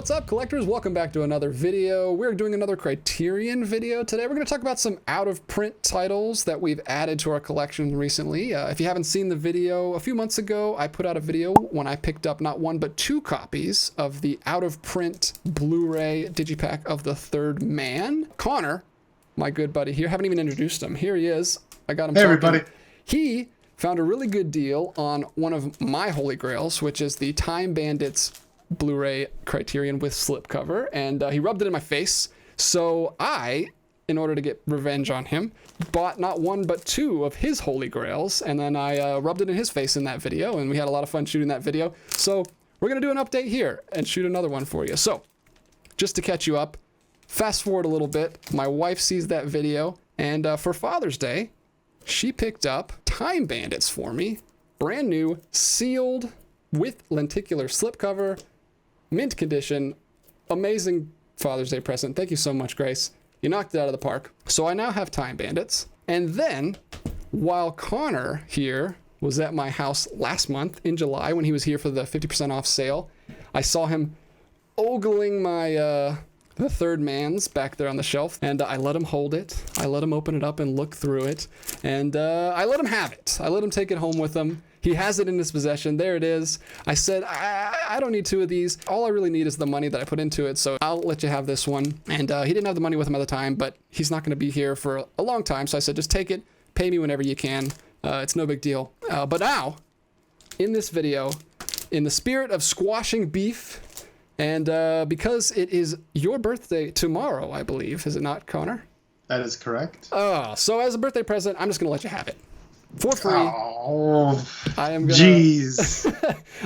What's up, collectors? Welcome back to another video. We're doing another Criterion video today. We're going to talk about some out-of-print titles that we've added to our collection recently. If you haven't seen the video, a few months ago, I put out a video when I picked up not one, but two copies of the out-of-print Blu-ray Digipack of The Third Man. Connor, my good buddy here, haven't even introduced him. Here he is. I got him. Hey, everybody. He found a really good deal on one of my holy grails, which is the Time Bandits Blu-ray Criterion with slipcover, and he rubbed it in my face. So I, in order to get revenge on him, bought not one but two of his holy grails, and then I rubbed it in his face in that video, and we had a lot of fun shooting that video. So we're gonna do an update here and shoot another one for you. So just to catch you up, fast forward a little bit, my wife sees that video, and for Father's Day, she picked up Time Bandits for me, brand new, sealed with lenticular slipcover, mint condition. Amazing Father's Day present. Thank you so much, Grace. You knocked it out of the park. So I now have Time Bandits. And then, while Connor here was at my house last month in July when he was here for the 50% off sale, I saw him ogling my The Third Man's back there on the shelf, and I let him hold it. I let him open it up and look through it, and I let him have it. I let him take it home with him. He has it in his possession. There it is. I said, I don't need two of these. All I really need is the money that I put into it, so I'll let you have this one. And he didn't have the money with him at the time, but he's not going to be here for a long time, so I said, just take it, pay me whenever you can. It's no big deal. But now, in this video, in the spirit of squashing beef, and because it is your birthday tomorrow, I believe, is it not, Connor? That is correct. So as a birthday present, I'm just going to let you have it. For free. Oh, I am gonna, jeez.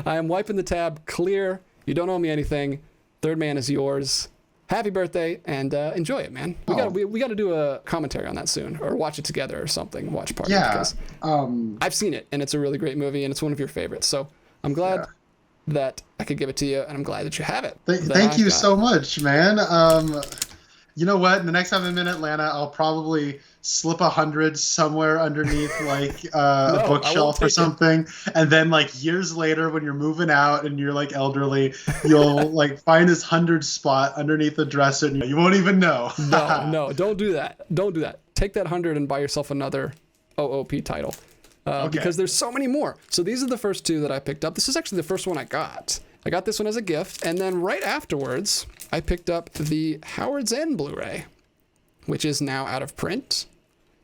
I am wiping the tab clear. You don't owe me anything. Third Man is yours. Happy birthday, and enjoy it, man. We got to do a commentary on that soon, or watch it together or something. Watch party. Yeah. Because I've seen it, and it's a really great movie, and it's one of your favorites. So I'm glad that I could give it to you, and I'm glad that you have it. Thank you so much, man. You know what? The next time I'm in Atlanta, I'll probably slip 100 somewhere underneath like a bookshelf or something, and then like years later when you're moving out and you're like elderly, you'll like find this 100 spot underneath the dresser and you won't even know. No, don't do that. Don't do that. Take that 100 and buy yourself another OOP title. Because there's so many more. So these are the first two that I picked up. This is actually the first one I got. I got this one as a gift, and then right afterwards, I picked up the Howard's End Blu-ray, which is now out of print.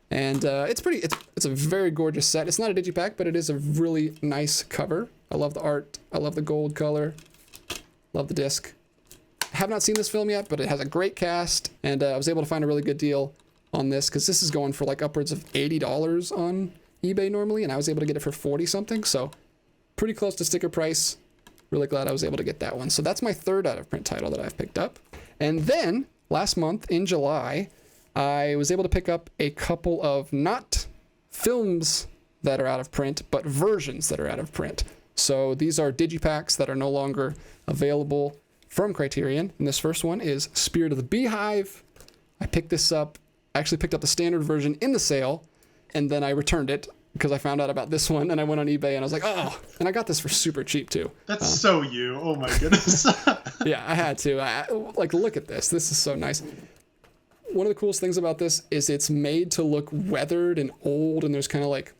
And it's a very gorgeous set. It's not a digipack, but it is a really nice cover. I love the art. I love the gold color. Love the disc. I have not seen this film yet, but it has a great cast, and I was able to find a really good deal on this, because this is going for like upwards of $80 on eBay normally, and I was able to get it for 40 something, so pretty close to sticker price. Really glad I was able to get that one. So that's my third out of print title that I've picked up. And then last month in July, I was able to pick up a couple of not films that are out of print, but versions that are out of print. So these are digipacks that are no longer available from Criterion. And this first one is Spirit of the Beehive. I picked this up, I actually picked up the standard version in the sale, and then I returned it because I found out about this one, and I went on eBay and I was like, oh, and I got this for super cheap too. That's so you. Oh my goodness. Yeah, I had to. Like, look at this. This is so nice. One of the coolest things about this is it's made to look weathered and old, and there's kind of like,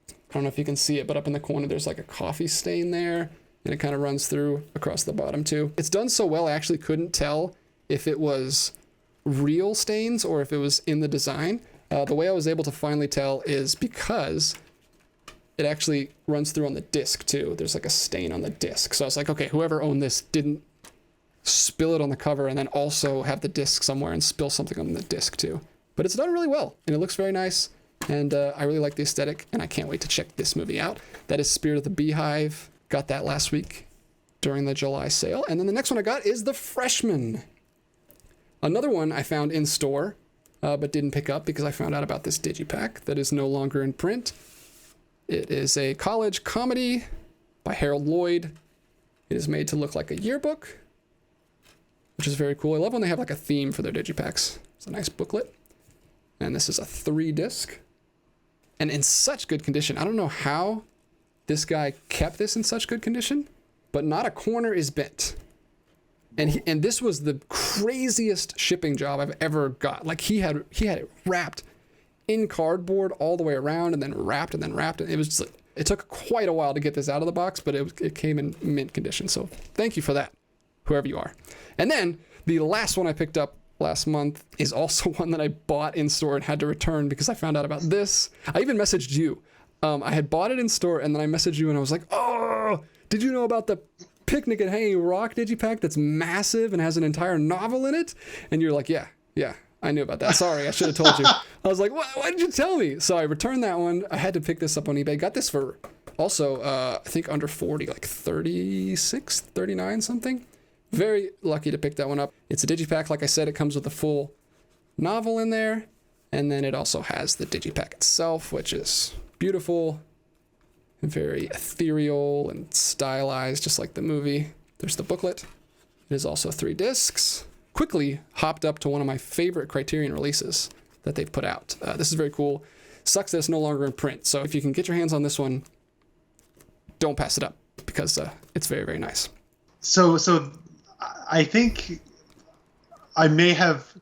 I don't know if you can see it, but up in the corner there's like a coffee stain there, and it kind of runs through across the bottom too. It's done so well I actually couldn't tell if it was real stains or if it was in the design. The way I was able to finally tell is because it actually runs through on the disc too. There's like a stain on the disc. So I was like, okay, whoever owned this didn't spill it on the cover and then also have the disc somewhere and spill something on the disc too. But it's done really well, and it looks very nice, and I really like the aesthetic, and I can't wait to check this movie out. That is Spirit of the Beehive. Got that last week during the July sale. And then the next one I got is The Freshman. Another one I found in store, but didn't pick up because I found out about this digipack that is no longer in print. It is a college comedy by Harold Lloyd. It is made to look like a yearbook, which is very cool. I love when they have like a theme for their digipacks. It's a nice booklet. And this is a 3-disc. And in such good condition. I don't know how this guy kept this in such good condition, but not a corner is bent. And this was the craziest shipping job I've ever got. Like he had it wrapped in cardboard all the way around, and then wrapped and then wrapped. It was just like, it took quite a while to get this out of the box, but it came in mint condition. So thank you for that, whoever you are. And then the last one I picked up last month is also one that I bought in store and had to return because I found out about this. I even messaged you. I had bought it in store, and then I messaged you and I was like, oh, did you know about the Picnic at Hanging Rock Digipack that's massive and has an entire novel in it? And you're like, yeah, I knew about that. Sorry, I should have told you. I was like, why did you tell me? So I returned that one. I had to pick this up on eBay. Got this for also, I think under 40, like 36, 39 something. Very lucky to pick that one up. It's a Digipack. Like I said, it comes with a full novel in there. And then it also has the Digipack itself, which is beautiful and very ethereal and stylized, just like the movie. There's the booklet. It is also 3 discs. Quickly hopped up to one of my favorite Criterion releases that they've put out. This is very cool. Sucks that it's no longer in print. So if you can get your hands on this one, don't pass it up because it's very, very nice. So I think I may have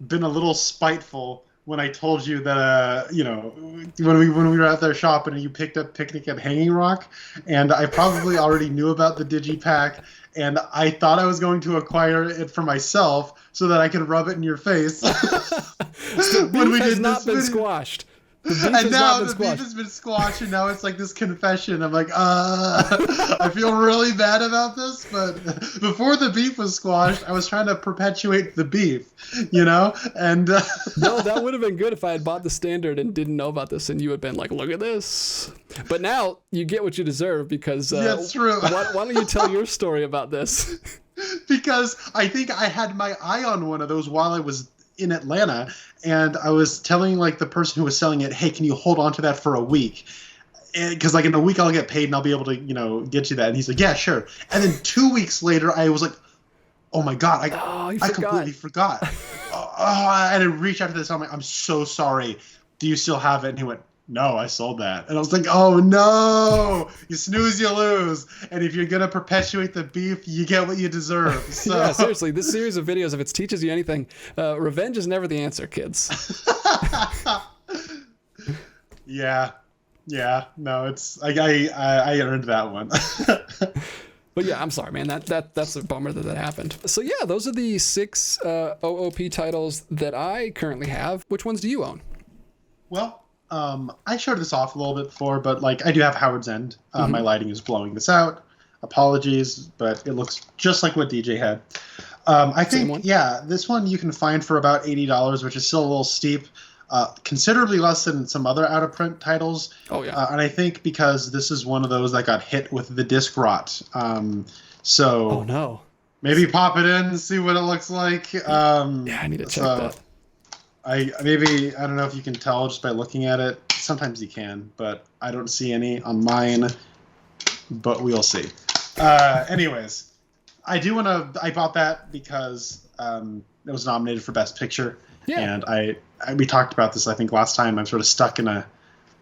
been a little spiteful when I told you that, when we were out there shopping and you picked up Picnic at Hanging Rock, and I probably already knew about the Digipack, and I thought I was going to acquire it for myself so that I could rub it in your face. The beef has not been squashed. And now the beef has been squashed, and now it's like this confession. I'm like, I feel really bad about this, but before the beef was squashed, I was trying to perpetuate the beef, And no, that would have been good if I had bought the standard and didn't know about this, and you had been like, look at this. But now you get what you deserve because that's true. Why don't you tell your story about this? Because I think I had my eye on one of those while I was in Atlanta, and I was telling like the person who was selling it, hey, can you hold on to that for a week? Because like in a week I'll get paid and I'll be able to get you that. And he's like, yeah, sure. And then 2 weeks later I was like, oh my god, I completely forgot. And I reached out to this, I'm like, I'm so sorry, do you still have it? And he went, no, I sold that. And I was like, oh no, you snooze, you lose. And if you're going to perpetuate the beef, you get what you deserve. So. Yeah, seriously, this series of videos, if it teaches you anything, revenge is never the answer, kids. Yeah. No, it's, I earned that one. But yeah, I'm sorry, man. That's a bummer that happened. So yeah, those are the 6 OOP titles that I currently have. Which ones do you own? Well, I showed this off a little bit before, but like I do have Howard's End. My lighting is blowing this out. Apologies, but it looks just like what DJ had. I think, this one you can find for about $80, which is still a little steep. Considerably less than some other out-of-print titles. Oh, yeah. And I think because this is one of those that got hit with the disc rot. So oh, no. Maybe pop it in and see what it looks like. Yeah, I need to check that. I don't know if you can tell just by looking at it. Sometimes you can, but I don't see any on mine. But we'll see. Anyways, I bought that because it was nominated for Best Picture. Yeah. And we talked about this, I think, last time. I'm sort of stuck in a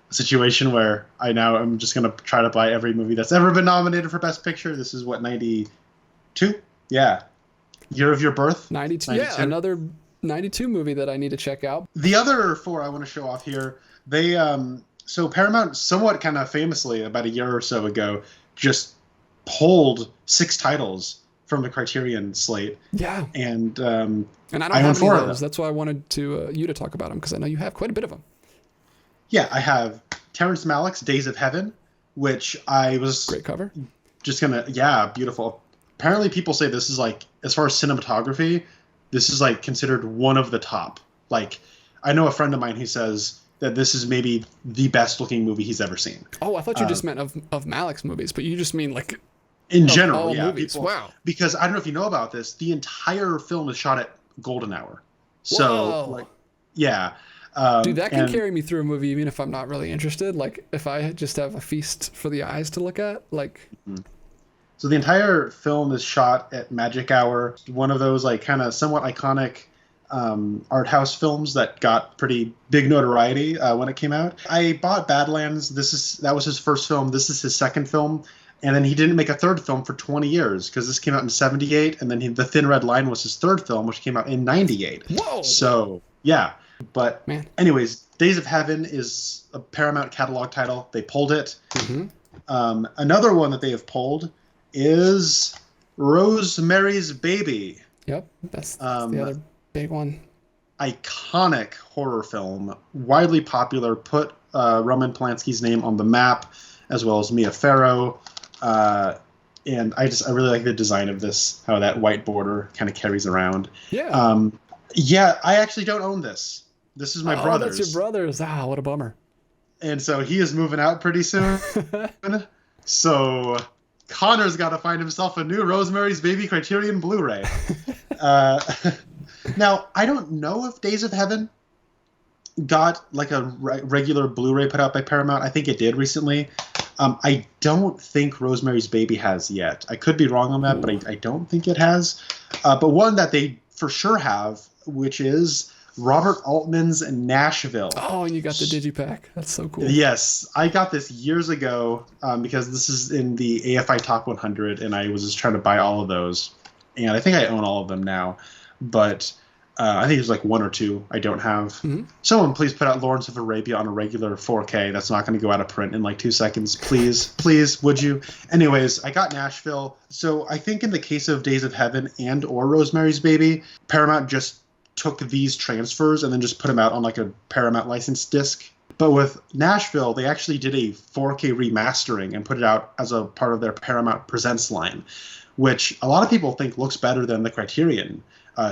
situation where I'm just going to try to buy every movie that's ever been nominated for Best Picture. This is what, 92? Yeah. Year of your birth? 92. Yeah, another 92 movie that I need to check out. The other 4 I want to show off here, they so Paramount somewhat kind of famously about a year or so ago just pulled 6 titles from the Criterion slate. Yeah. And I don't have any of those. That's why I wanted you to talk about them, because I know you have quite a bit of them. Yeah, I have Terrence Malick's Days of Heaven, which I was great cover. Beautiful. Apparently people say this is like, as far as cinematography, this is like considered one of the top. Like, I know a friend of mine who says that this is maybe the best looking movie he's ever seen. Oh, I thought you just meant of Malick's movies, but you just mean like in general, movies. Wow. Because I don't know if you know about this, the entire film is shot at golden hour. So dude, that can carry me through a movie even if I'm not really interested. Like if I just have a feast for the eyes to look at, like. Mm-hmm. So the entire film is shot at magic hour, one of those like kind of somewhat iconic art house films that got pretty big notoriety when it came out. I bought Badlands. That was his first film. This is his second film. And then he didn't make a third film for 20 years because this came out in 78. And then The Thin Red Line was his third film, which came out in 98. Whoa. So, yeah. But Man. anyways, Days of Heaven is a Paramount catalog title. They pulled it. Mm-hmm. Another one that they have pulled is Rosemary's Baby. Yep. That's the other big one. Iconic horror film, widely popular, put Roman Polanski's name on the map, as well as Mia Farrow. And I really like the design of this, how that white border kind of carries around. Yeah. Yeah, I actually don't own this. This is my brother's. That's your brother's. Ah, what a bummer. And so he is moving out pretty soon. So Connor's got to find himself a new Rosemary's Baby Criterion Blu-ray. Now, I don't know if Days of Heaven got like a regular Blu-ray put out by Paramount. I think it did recently. I don't think Rosemary's Baby has yet. I could be wrong on that, but I don't think it has. But one that they for sure have, which is Robert Altman's Nashville. Oh, and you got the Digipack. That's so cool. Yes, I got this years ago because this is in the AFI Top 100, and I was just trying to buy all of those. And I think I own all of them now. But I think there's like one or two I don't have. Mm-hmm. Someone please put out Lawrence of Arabia on a regular 4K. That's not going to go out of print in like 2 seconds. Please, would you? Anyways, I got Nashville. So I think in the case of Days of Heaven and or Rosemary's Baby, Paramount just took these transfers and then just put them out on like a Paramount licensed disc. But with Nashville, they actually did a 4K remastering and put it out as a part of their Paramount Presents line, which a lot of people think looks better than the Criterion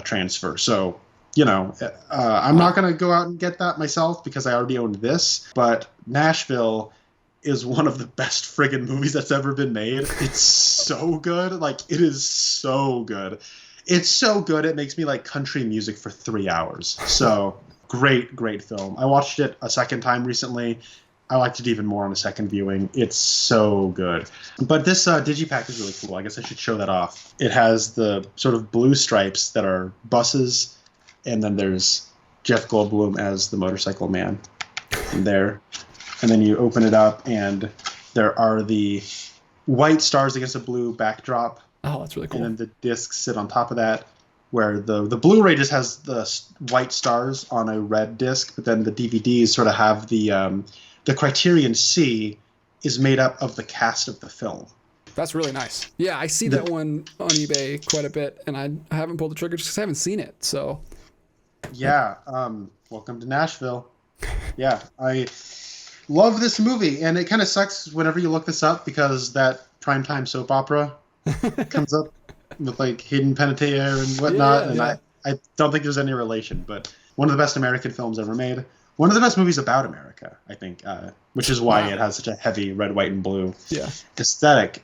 transfer. So, I'm not going to go out and get that myself because I already owned this. But Nashville is one of the best friggin' movies that's ever been made. It's so good. Like, it is so good. It's so good. It makes me like country music for 3 hours. So great film. I watched it a second time recently. I liked it even more on a second viewing. It's so good. But this Digipack is really cool. I guess I should show that off. It has the sort of blue stripes that are buses, and then there's Jeff Goldblum as the motorcycle man in there. And then you open it up, and there are the white stars against a blue backdrop. Oh, that's really cool. And then the discs sit on top of that, where the Blu-ray just has the white stars on a red disc, but then the DVDs sort of have the Criterion C is made up of the cast of the film. That's really nice. Yeah, I see that one on eBay quite a bit, and I haven't pulled the trigger just because I haven't seen it. So, yeah, welcome to Nashville. Yeah, I love this movie, and it kind of sucks whenever you look this up because that primetime soap opera comes up with like Hayden Panettiere and whatnot, and I don't think there's any relation, but one of the best American films ever made. One of the best movies about America, I think, which is why it has such a heavy red, white, and blue aesthetic.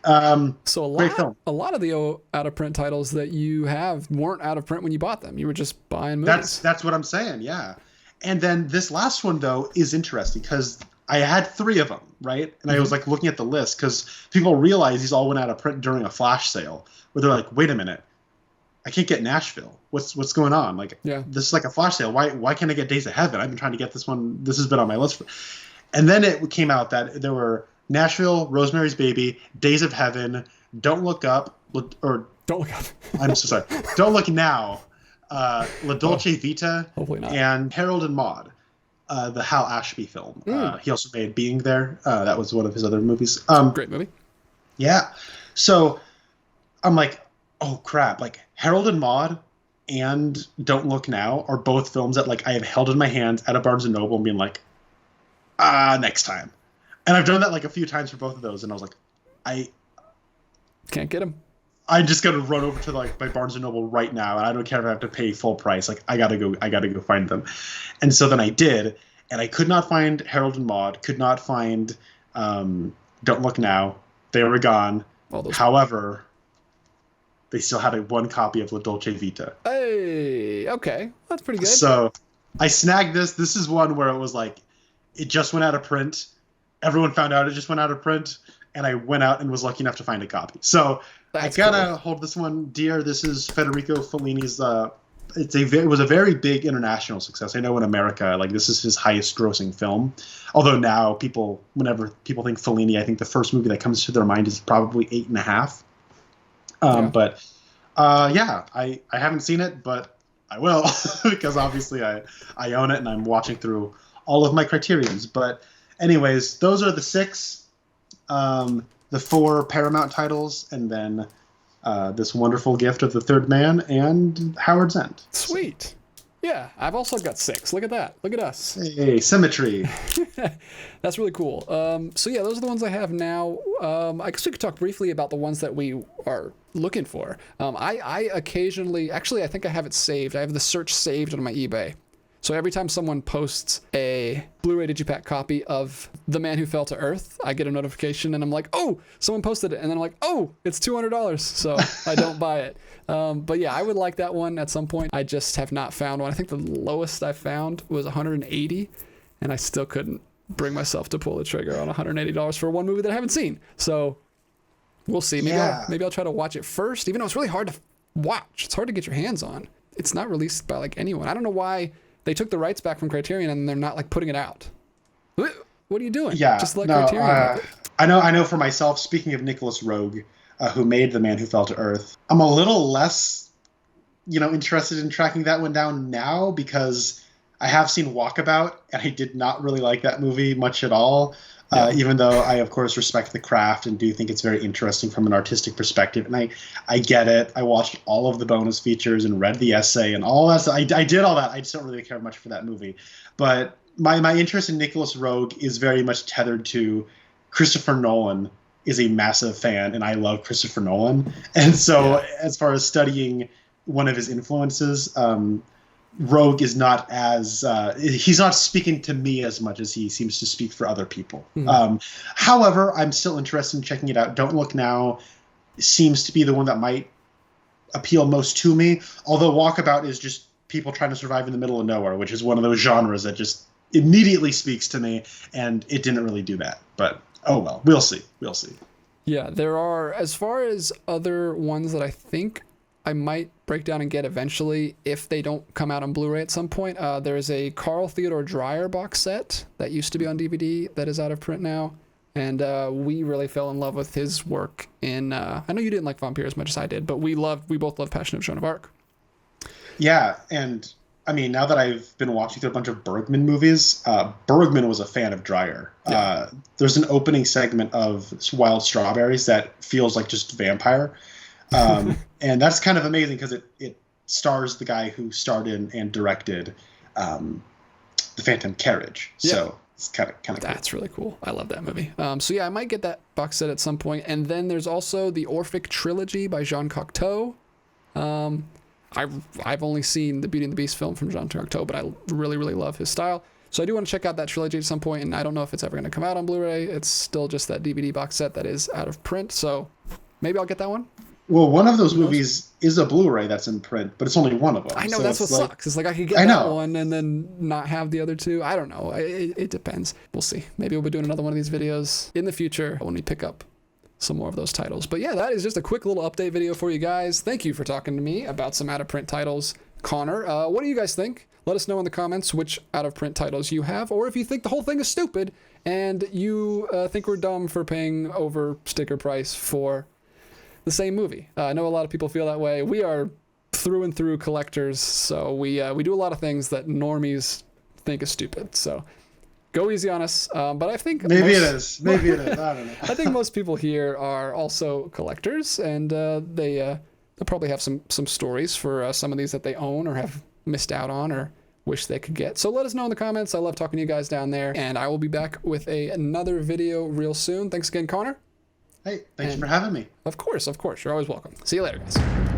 So a lot of the out of print titles that you have weren't out of print when you bought them. You were just buying movies. That's what I'm saying, yeah. And then this last one, though, is interesting because I had 3 of them, right? And I was like looking at the list because people realize these all went out of print during a flash sale where they're like, wait a minute. I can't get Nashville. What's going on? Like, this is like a flash sale. Why can't I get Days of Heaven? I've been trying to get this one. This has been on my list. And then it came out that there were Nashville, Rosemary's Baby, Days of Heaven, Don't Look Up, or Don't Look Up. I'm so sorry. Don't Look Now, La Dolce Vita, and Harold and Maude, the Hal Ashby film. He also made Being There. That was one of his other movies. Great movie. Yeah. So I'm like, oh crap, like Harold and Maude and Don't Look Now are both films that like I have held in my hands at a Barnes & Noble and being like, next time. And I've done that like a few times for both of those, and I was like, I can't get them. I just got to run over to like my Barnes & Noble right now, and I don't care if I have to pay full price. Like I gotta go find them. And so then I did, and I could not find Harold and Maude, could not find Don't Look Now. They were gone. However, they still had one copy of La Dolce Vita. Hey, okay. That's pretty good. So I snagged this. This is one where it was like, it just went out of print. Everyone found out it just went out of print. And I went out and was lucky enough to find a copy. So I gotta hold this one dear. This is Federico Fellini's it was a very big international success. I know in America, like this is his highest grossing film. Although now whenever people think Fellini, I think the first movie that comes to their mind is probably 8.5. But I haven't seen it, but I will because obviously I own it and I'm watching through all of my Criterions. But anyways, those are the 6, the 4 Paramount titles, and then this wonderful gift of The Third Man and Howard's End. Sweet. Yeah, I've also got 6. Look at that. Look at us. Hey, symmetry. That's really cool. So yeah, those are the ones I have now. I guess we could talk briefly about the ones that we are looking for. I occasionally, actually, I think I have it saved. I have the search saved on my eBay. So every time someone posts a Blu-ray Digipack copy of The Man Who Fell to Earth, I get a notification and I'm like, oh, someone posted it. And then I'm like, oh, it's $200. So I don't buy it. But yeah, I would like that one at some point. I just have not found one. I think the lowest I found was 180, and I still couldn't bring myself to pull the trigger on $180 for one movie that I haven't seen. So we'll see. Maybe I'll try to watch it first, even though it's really hard to watch. It's hard to get your hands on. It's not released by like anyone. I don't know why they took the rights back from Criterion and they're not like putting it out. What are you doing? Yeah, just let Criterion. I know for myself, speaking of Nicholas Roeg, who made The Man Who Fell to Earth, I'm a little less, interested in tracking that one down now because I have seen Walkabout and I did not really like that movie much at all. Even though I, of course, respect the craft and do think it's very interesting from an artistic perspective. And I get it. I watched all of the bonus features and read the essay and all that stuff. I did all that. I just don't really care much for that movie. But my interest in Nicholas Roeg is very much tethered to Christopher Nolan is a massive fan, and I love Christopher Nolan. And so as far as studying one of his influences, Rogue is not as he's not speaking to me as much as he seems to speak for other people. However, I'm still interested in checking it out. Don't Look Now seems to be the one that might appeal most to me, although Walkabout is just people trying to survive in the middle of nowhere, which is one of those genres that just immediately speaks to me, and it didn't really do that. But oh well, we'll see. Yeah, there are, as far as other ones that I think I might break down and get eventually if they don't come out on Blu-ray at some point. There is a Carl Theodore Dreyer box set that used to be on DVD that is out of print now. And we really fell in love with his work in, I know you didn't like Vampire as much as I did, but we both love Passion of Joan of Arc. Yeah, and I mean, now that I've been watching through a bunch of Bergman movies, Bergman was a fan of Dreyer. Yeah. There's an opening segment of Wild Strawberries that feels like just vampire. And that's kind of amazing because it stars the guy who starred in and directed The Phantom Carriage. Yeah. So it's kind of cool. That's really cool. I love that movie. So yeah, I might get that box set at some point. And then there's also the Orphic Trilogy by Jean Cocteau. I've only seen the Beauty and the Beast film from Jean Cocteau, but I really, really love his style. So I do want to check out that trilogy at some point, and I don't know if it's ever going to come out on Blu-ray. It's still just that DVD box set that is out of print, so maybe I'll get that one. Well, one of those movies is a Blu-ray that's in print, but it's only one of them. I know, so that's what sucks. It's like I could get that one and then not have the other two. I don't know. It depends. We'll see. Maybe we'll be doing another one of these videos in the future when we pick up some more of those titles. But yeah, that is just a quick little update video for you guys. Thank you for talking to me about some out-of-print titles. Connor, what do you guys think? Let us know in the comments which out-of-print titles you have, or if you think the whole thing is stupid and you think we're dumb for paying over sticker price for the same movie. I know a lot of people feel that way. We are through and through collectors, so we do a lot of things that normies think is stupid. So go easy on us. But I think maybe it is. I don't know. I think most people here are also collectors, and they'll probably have some stories for some of these that they own or have missed out on or wish they could get. So let us know in the comments. I love talking to you guys down there, and I will be back with another video real soon. Thanks again, Connor. Hey, thanks for having me. Of course. You're always welcome. See you later, guys.